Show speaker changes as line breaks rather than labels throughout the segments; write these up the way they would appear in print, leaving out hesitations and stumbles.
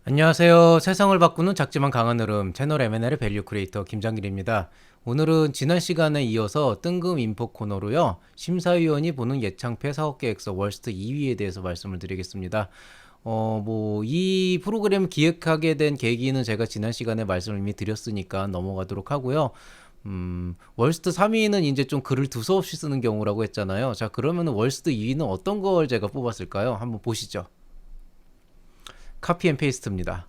안녕하세요. 세상을 바꾸는 작지만 강한 흐름 채널 M&L의 밸류 크리에이터 김장길입니다. 오늘은 지난 시간에 이어서 뜬금 인포 코너로요. 심사위원이 보는 예창패 사업계획서 월스트 2위에 대해서 말씀을 드리겠습니다. 이 프로그램 기획하게 된 계기는 제가 지난 시간에 말씀을 이미 드렸으니까 넘어가도록 하고요. 월스트 3위는 이제 좀 글을 두서없이 쓰는 경우라고 했잖아요. 자, 그러면 월스트 2위는 어떤 걸 제가 뽑았을까요? 한번 보시죠. 카피 앤 페이스트입니다.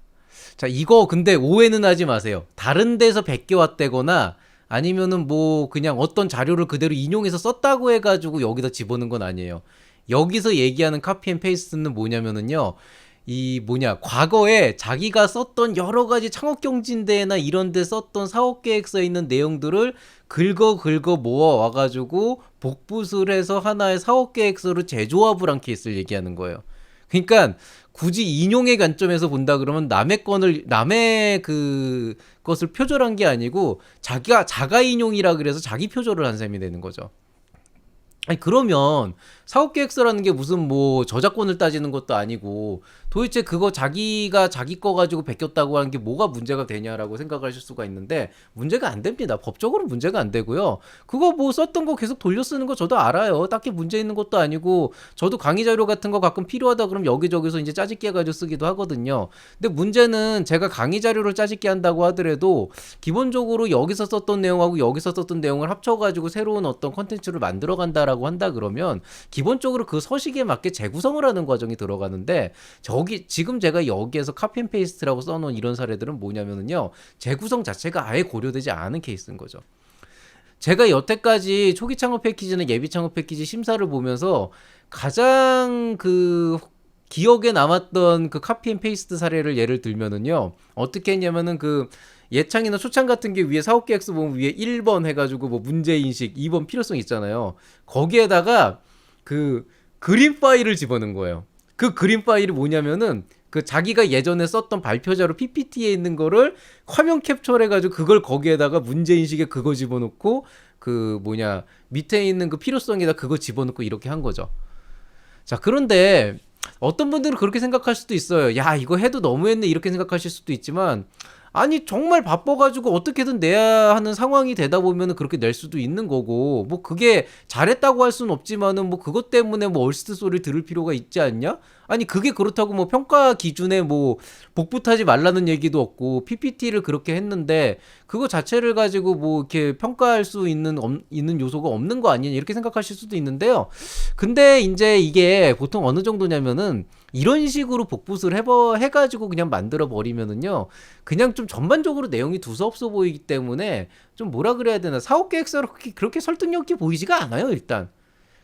자, 이거 근데 오해는 하지 마세요. 다른 데서 베껴왔다거나 아니면은 뭐 그냥 어떤 자료를 그대로 인용해서 썼다고 해가지고 여기다 집어넣은 건 아니에요. 여기서 얘기하는 카피 앤 페이스트는 뭐냐면은요. 과거에 자기가 썼던 여러 가지 창업경진대회나 이런 데 썼던 사업계획서에 있는 내용들을 긁어 모아 와가지고 복붙을 해서 하나의 사업계획서를 재조합을 한 케이스를 얘기하는 거예요. 그러니까 굳이 인용의 관점에서 본다 그러면 남의 그 것을 표절한 게 아니고 자기가 자가 인용이라 그래서 자기 표절을 한 셈이 되는 거죠. 아니 그러면 사업계획서라는 게 무슨 뭐 저작권을 따지는 것도 아니고 도대체 그거 자기가 자기 거 가지고 베꼈다고 하는 게 뭐가 문제가 되냐라고 생각하실 수가 있는데 문제가 안 됩니다. 법적으로 문제가 안 되고요. 그거 뭐 썼던 거 계속 돌려 쓰는 거 저도 알아요. 딱히 문제 있는 것도 아니고 저도 강의 자료 같은 거 가끔 필요하다 그러면 여기저기서 이제 짜집기 해가지고 쓰기도 하거든요. 근데 문제는 제가 강의 자료를 짜집기 한다고 하더라도 기본적으로 여기서 썼던 내용하고 여기서 썼던 내용을 합쳐가지고 새로운 어떤 컨텐츠를 만들어 간다라고 한다 그러면 기본적으로 그 서식에 맞게 재구성을 하는 과정이 들어가는데 저기 지금 제가 여기에서 카피 앤 페이스트라고 써놓은 이런 사례들은 뭐냐면요 재구성 자체가 아예 고려되지 않은 케이스인 거죠. 제가 여태까지 초기 창업 패키지나 예비 창업 패키지 심사를 보면서 가장 그 기억에 남았던 그 카피 앤 페이스트 사례를 예를 들면은요 어떻게 했냐면은 그 예창이나 초창 같은 게 위에 사업계획서 보면 위에 1번 해가지고 뭐 문제인식 2번 필요성 있잖아요. 거기에다가 그 그림 파일을 집어넣은 거예요. 그 그림 파일이 뭐냐면은 그 자기가 예전에 썼던 발표자로 PPT에 있는 거를 화면 캡처해가지고 그걸 거기에다가 문제인식에 그거 집어넣고 밑에 있는 그 필요성에다 그거 집어넣고 이렇게 한 거죠. 자, 그런데 어떤 분들은 그렇게 생각할 수도 있어요. 야, 이거 해도 너무했네. 이렇게 생각하실 수도 있지만, 아니, 정말 바빠가지고 어떻게든 내야 하는 상황이 되다 보면은 그렇게 낼 수도 있는 거고, 뭐, 그게 잘했다고 할 수는 없지만은 뭐, 그것 때문에 뭐, 얼스트 소리를 들을 필요가 있지 않냐? 아니, 그게 그렇다고 뭐, 평가 기준에 뭐, 복붙하지 말라는 얘기도 없고, PPT를 그렇게 했는데, 그거 자체를 가지고 뭐, 이렇게 평가할 수 있는 요소가 없는 거 아니냐? 이렇게 생각하실 수도 있는데요. 근데 이제 이게 보통 어느 정도냐면은 이런 식으로 복붙을 해가지고 그냥 만들어 버리면은요 그냥 좀 전반적으로 내용이 두서없어 보이기 때문에 좀 뭐라 그래야 되나 사업계획서로 그렇게 설득력 있게 보이지가 않아요 일단.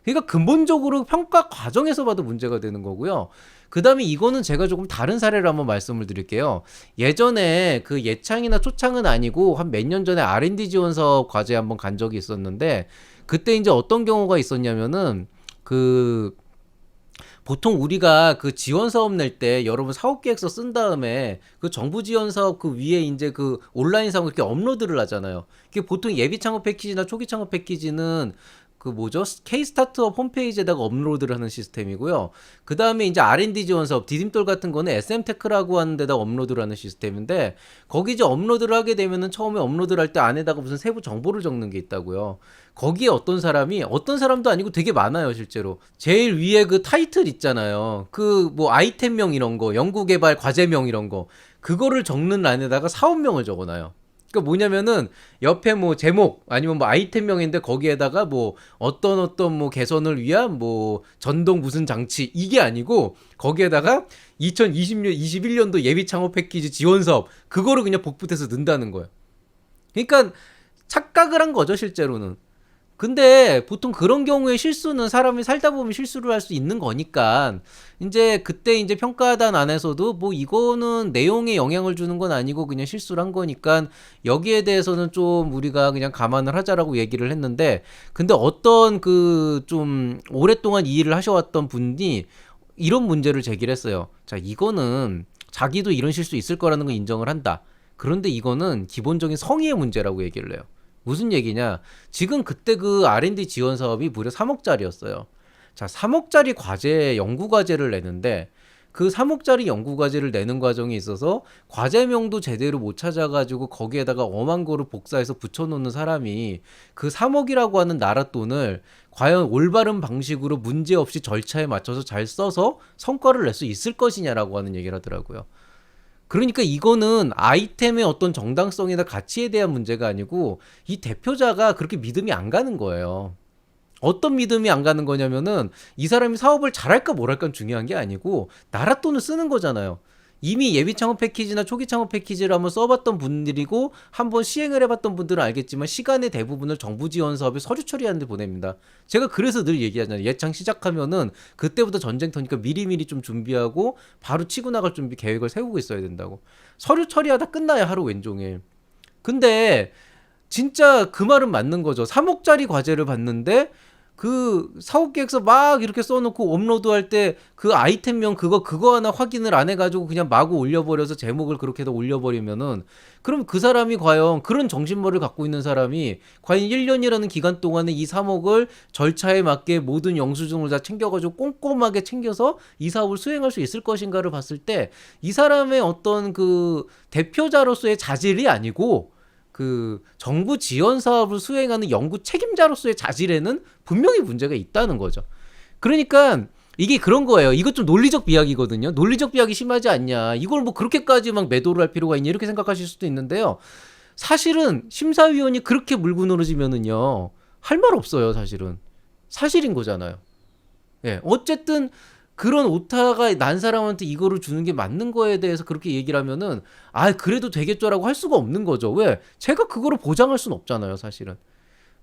그러니까 근본적으로 평가 과정에서 봐도 문제가 되는 거고요. 그 다음에 이거는 제가 조금 다른 사례를 한번 말씀을 드릴게요. 예전에 그 예창이나 초창은 아니고 한 몇 년 전에 R&D 지원 사업 과제 한번 간 적이 있었는데 그때 이제 어떤 경우가 있었냐면은 그 보통 우리가 그 지원 사업 낼 때 여러분 사업 계획서 쓴 다음에 그 정부 지원 사업 그 위에 이제 그 온라인 사업 이렇게 업로드를 하잖아요. 이게 보통 예비 창업 패키지나 초기 창업 패키지는 그 뭐죠? K 스타트업 홈페이지에다가 업로드를 하는 시스템이고요. 그 다음에 이제 R&D 지원 사업, 디딤돌 같은 거는 SM 테크라고 하는 데다 업로드를 하는 시스템인데 거기 이제 업로드를 하게 되면은 처음에 업로드를 할 때 안에다가 무슨 세부 정보를 적는 게 있다고요. 거기에 어떤 사람도 아니고 되게 많아요, 실제로. 제일 위에 그 타이틀 있잖아요. 그 뭐 아이템명 이런 거, 연구개발 과제명 이런 거. 그거를 적는 란에다가 사업명을 적어놔요. 그러니까 뭐냐면은 옆에 뭐 제목 아니면 뭐 아이템명인데 거기에다가 뭐 어떤 뭐 개선을 위한 뭐 전동 무슨 장치 이게 아니고 거기에다가 2020년 21년도 예비 창업 패키지 지원 사업 그거를 그냥 복붙해서 넣는다는 거예요. 그러니까 착각을 한 거죠, 실제로는. 근데 보통 그런 경우에 실수는 사람이 살다 보면 실수를 할 수 있는 거니까 이제 그때 이제 평가단 안에서도 뭐 이거는 내용에 영향을 주는 건 아니고 그냥 실수를 한 거니까 여기에 대해서는 좀 우리가 그냥 감안을 하자라고 얘기를 했는데 근데 어떤 그 좀 오랫동안 이 일을 하셔왔던 분이 이런 문제를 제기를 했어요. 자, 이거는 자기도 이런 실수 있을 거라는 걸 인정을 한다. 그런데 이거는 기본적인 성의의 문제라고 얘기를 해요. 무슨 얘기냐? 지금 그때 그 R&D 지원 사업이 무려 3억짜리였어요. 자, 3억짜리 과제, 연구 과제를 내는데 그 3억짜리 연구 과제를 내는 과정에 있어서 과제명도 제대로 못 찾아가지고 거기에다가 엄한 거를 복사해서 붙여놓는 사람이 그 3억이라고 하는 나라 돈을 과연 올바른 방식으로 문제없이 절차에 맞춰서 잘 써서 성과를 낼 수 있을 것이냐라고 하는 얘기를 하더라고요. 그러니까 이거는 아이템의 어떤 정당성이나 가치에 대한 문제가 아니고 이 대표자가 그렇게 믿음이 안 가는 거예요. 어떤 믿음이 안 가는 거냐면은 이 사람이 사업을 잘할까 못할까는 중요한 게 아니고 나라 돈을 쓰는 거잖아요. 이미 예비 창업 패키지나 초기 창업 패키지를 한번 써봤던 분들이고 한번 시행을 해봤던 분들은 알겠지만 시간의 대부분을 정부 지원 사업에 서류 처리하는 데 보냅니다. 제가 그래서 늘 얘기하잖아요. 예창 시작하면은 그때부터 전쟁터니까 미리미리 좀 준비하고 바로 치고 나갈 준비 계획을 세우고 있어야 된다고. 서류 처리하다 끝나야 하루 왼종일. 근데 진짜 그 말은 맞는 거죠. 3억짜리 과제를 받는데 그 사업 계획서 막 이렇게 써놓고 업로드할 때 그 아이템명 그거 하나 확인을 안 해가지고 그냥 마구 올려버려서 제목을 그렇게 다 올려버리면은 그럼 그 사람이 과연 그런 정신머리를 갖고 있는 사람이 과연 1년이라는 기간 동안에 이 3억을 절차에 맞게 모든 영수증을 다 챙겨가지고 꼼꼼하게 챙겨서 이 사업을 수행할 수 있을 것인가를 봤을 때 이 사람의 어떤 그 대표자로서의 자질이 아니고 그 정부 지원 사업을 수행하는 연구 책임자로서의 자질에는 분명히 문제가 있다는 거죠. 그러니까 이게 그런 거예요. 이것 좀 논리적 비약이거든요. 논리적 비약이 심하지 않냐. 이걸 뭐 그렇게까지 막 매도를 할 필요가 있냐 이렇게 생각하실 수도 있는데요. 사실은 심사위원이 그렇게 물고 늘어지면은요. 할 말 없어요, 사실은. 사실인 거잖아요. 예. 어쨌든 그런 오타가 난 사람한테 이거를 주는 게 맞는 거에 대해서 그렇게 얘기를 하면은 그래도 되겠죠라고 할 수가 없는 거죠. 왜? 제가 그거를 보장할 수는 없잖아요, 사실은.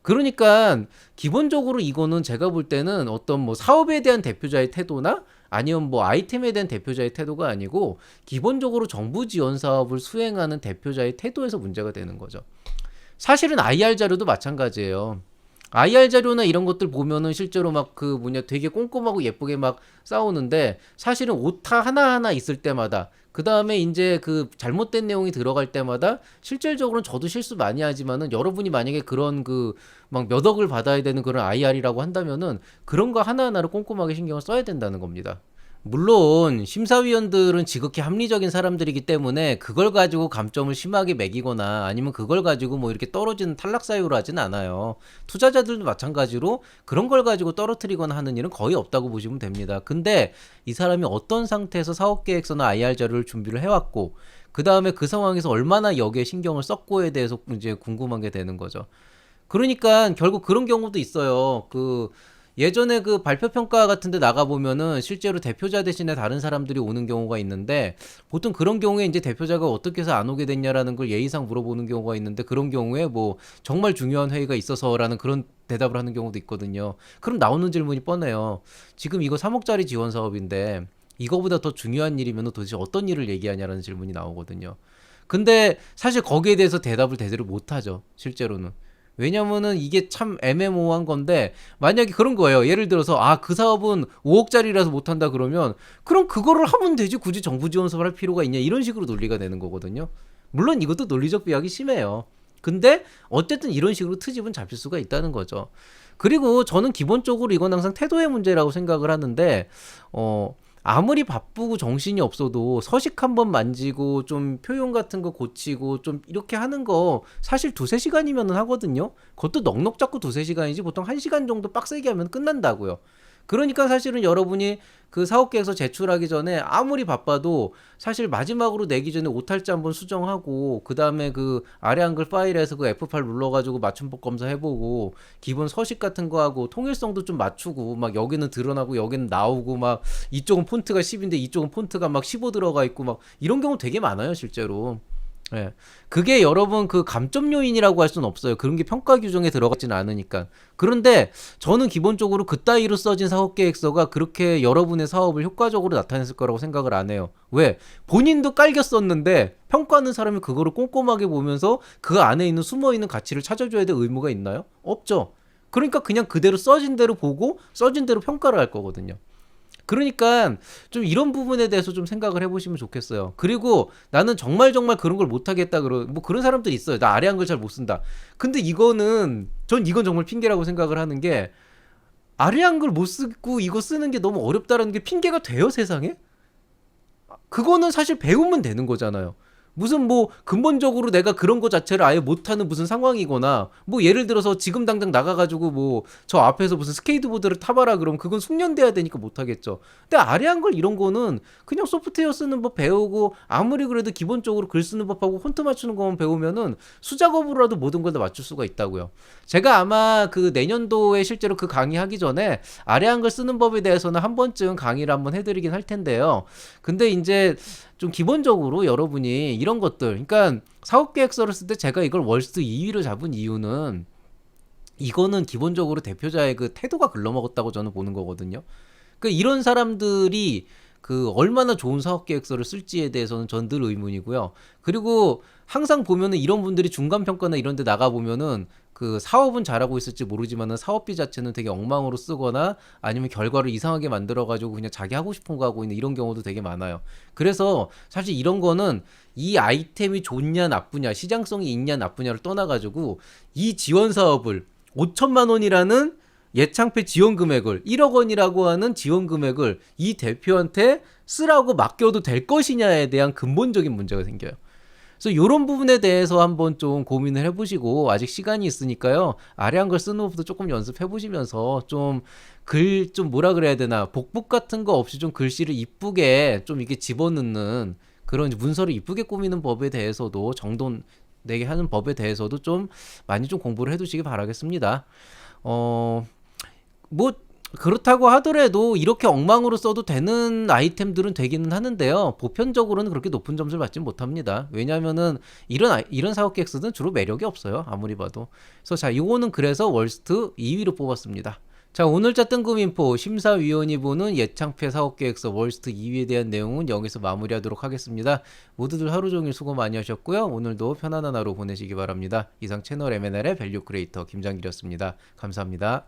그러니까 기본적으로 이거는 제가 볼 때는 어떤 뭐 사업에 대한 대표자의 태도나 아니면 뭐 아이템에 대한 대표자의 태도가 아니고 기본적으로 정부 지원 사업을 수행하는 대표자의 태도에서 문제가 되는 거죠. 사실은 IR 자료도 마찬가지예요. IR 자료나 이런 것들 보면은 실제로 막 그 뭐냐 되게 꼼꼼하고 예쁘게 막 싸우는데 사실은 오타 하나하나 있을 때마다 그 다음에 이제 그 잘못된 내용이 들어갈 때마다 실질적으로는 저도 실수 많이 하지만은 여러분이 만약에 그런 그 막 몇 억을 받아야 되는 그런 IR이라고 한다면은 그런 거 하나하나를 꼼꼼하게 신경을 써야 된다는 겁니다. 물론 심사위원들은 지극히 합리적인 사람들이기 때문에 그걸 가지고 감점을 심하게 매기거나 아니면 그걸 가지고 뭐 이렇게 떨어지는 탈락 사유로 하진 않아요. 투자자들도 마찬가지로 그런 걸 가지고 떨어뜨리거나 하는 일은 거의 없다고 보시면 됩니다. 근데 이 사람이 어떤 상태에서 사업계획서나 IR 자료를 준비를 해왔고 그 다음에 그 상황에서 얼마나 여기에 신경을 썼고에 대해서 이제 궁금한 게 되는 거죠. 그러니까 결국 그런 경우도 있어요. 그 예전에 그 발표평가 같은 데 나가보면은 실제로 대표자 대신에 다른 사람들이 오는 경우가 있는데 보통 그런 경우에 이제 대표자가 어떻게 해서 안 오게 됐냐라는 걸 예의상 물어보는 경우가 있는데 그런 경우에 뭐 정말 중요한 회의가 있어서라는 그런 대답을 하는 경우도 있거든요. 그럼 나오는 질문이 뻔해요. 지금 이거 3억짜리 지원 사업인데 이거보다 더 중요한 일이면 도대체 어떤 일을 얘기하냐라는 질문이 나오거든요. 근데 사실 거기에 대해서 대답을 제대로 못하죠. 실제로는. 왜냐면은 이게 참 애매모호한 건데 만약에 그런 거예요. 예를 들어서 그 사업은 5억짜리라서 못한다 그러면 그럼 그거를 하면 되지 굳이 정부 지원 사업을 할 필요가 있냐 이런 식으로 논리가 되는 거거든요. 물론 이것도 논리적 비약이 심해요. 근데 어쨌든 이런 식으로 트집은 잡힐 수가 있다는 거죠. 그리고 저는 기본적으로 이건 항상 태도의 문제라고 생각을 하는데 아무리 바쁘고 정신이 없어도 서식 한번 만지고 좀 표현 같은 거 고치고 좀 이렇게 하는 거 사실 2-3시간이면 하거든요. 그것도 넉넉 잡고 2-3시간이지 보통 1시간 정도 빡세게 하면 끝난다고요. 그러니까 사실은 여러분이 그 사업계획서 제출하기 전에 아무리 바빠도 사실 마지막으로 내기 전에 오탈자 한번 수정하고 그 다음에 그 아래 한글 파일에서 그 F8 눌러가지고 맞춤법 검사해보고 기본 서식 같은 거 하고 통일성도 좀 맞추고 막 여기는 드러나고 여기는 나오고 막 이쪽은 폰트가 10인데 이쪽은 폰트가 막 15 들어가 있고 막 이런 경우 되게 많아요 실제로. 예. 그게 여러분 그 감점 요인이라고 할 수는 없어요. 그런 게 평가 규정에 들어가지는 않으니까. 그런데 저는 기본적으로 그따위로 써진 사업 계획서가 그렇게 여러분의 사업을 효과적으로 나타냈을 거라고 생각을 안 해요. 왜? 본인도 깔겨 썼는데 평가하는 사람이 그거를 꼼꼼하게 보면서 그 안에 있는 숨어 있는 가치를 찾아줘야 될 의무가 있나요? 없죠. 그러니까 그냥 그대로 써진 대로 보고 써진 대로 평가를 할 거거든요. 그러니까 좀 이런 부분에 대해서 좀 생각을 해보시면 좋겠어요. 그리고 나는 정말 그런 걸 못하겠다 뭐 그런 사람들이 있어요. 나 아래 한글 잘 못 쓴다. 근데 전 이건 정말 핑계라고 생각을 하는 게 아래 한글 못 쓰고 이거 쓰는 게 너무 어렵다라는 게 핑계가 돼요 세상에? 그거는 사실 배우면 되는 거잖아요. 무슨 뭐 근본적으로 내가 그런 거 자체를 아예 못하는 무슨 상황이거나 뭐 예를 들어서 지금 당장 나가가지고 뭐 저 앞에서 무슨 스케이트보드를 타봐라 그러면 그건 숙련돼야 되니까 못하겠죠. 근데 아래 한글 이런 거는 그냥 소프트웨어 쓰는 법 배우고 아무리 그래도 기본적으로 글 쓰는 법하고 폰트 맞추는 것만 배우면은 수작업으로라도 모든 걸 다 맞출 수가 있다고요. 제가 아마 그 내년도에 실제로 그 강의하기 전에 아래 한글 쓰는 법에 대해서는 한 번쯤 강의를 한번 해드리긴 할 텐데요. 근데 이제 좀 기본적으로 여러분이 이런 것들, 그러니까 사업계획서를 쓸 때 제가 이걸 월스트 2위로 잡은 이유는 이거는 기본적으로 대표자의 그 태도가 글러먹었다고 저는 보는 거거든요. 그 이런 사람들이 그 얼마나 좋은 사업 계획서를 쓸지에 대해서는 전 늘 의문이고요. 그리고 항상 보면은 이런 분들이 중간 평가나 이런 데 나가 보면은 그 사업은 잘하고 있을지 모르지만은 사업비 자체는 되게 엉망으로 쓰거나 아니면 결과를 이상하게 만들어 가지고 그냥 자기 하고 싶은 거 하고 있는 이런 경우도 되게 많아요. 그래서 사실 이런 거는 이 아이템이 좋냐 나쁘냐, 시장성이 있냐 나쁘냐를 떠나 가지고 이 지원 사업을 5천만 원이라는 예창패 지원 금액을 1억 원이라고 하는 지원 금액을 이 대표한테 쓰라고 맡겨도 될 것이냐에 대한 근본적인 문제가 생겨요. 그래서 이런 부분에 대해서 한번 좀 고민을 해보시고 아직 시간이 있으니까요. 아래 한글 쓰는 것부터 조금 연습해보시면서 좀 좀 뭐라 그래야 되나 복붙 같은 거 없이 좀 글씨를 이쁘게 좀 이게 집어넣는 그런 문서를 이쁘게 꾸미는 법에 대해서도 정돈 내게 하는 법에 대해서도 좀 많이 좀 공부를 해두시기 바라겠습니다. 뭐 그렇다고 하더라도 이렇게 엉망으로 써도 되는 아이템들은 되기는 하는데요. 보편적으로는 그렇게 높은 점수를 받지 못합니다. 왜냐하면은 이런 사업 계획서는 주로 매력이 없어요. 아무리 봐도. 그래서 자, 이거는 그래서 월스트 2위로 뽑았습니다. 자, 오늘자 뜬금인포 심사위원이 보는 예창패 사업계획서 월스트 2위에 대한 내용은 여기서 마무리하도록 하겠습니다. 모두들 하루 종일 수고 많이 하셨고요. 오늘도 편안한 하루 보내시기 바랍니다. 이상 채널 M&L의 밸류 크리에이터 김장길이었습니다. 감사합니다.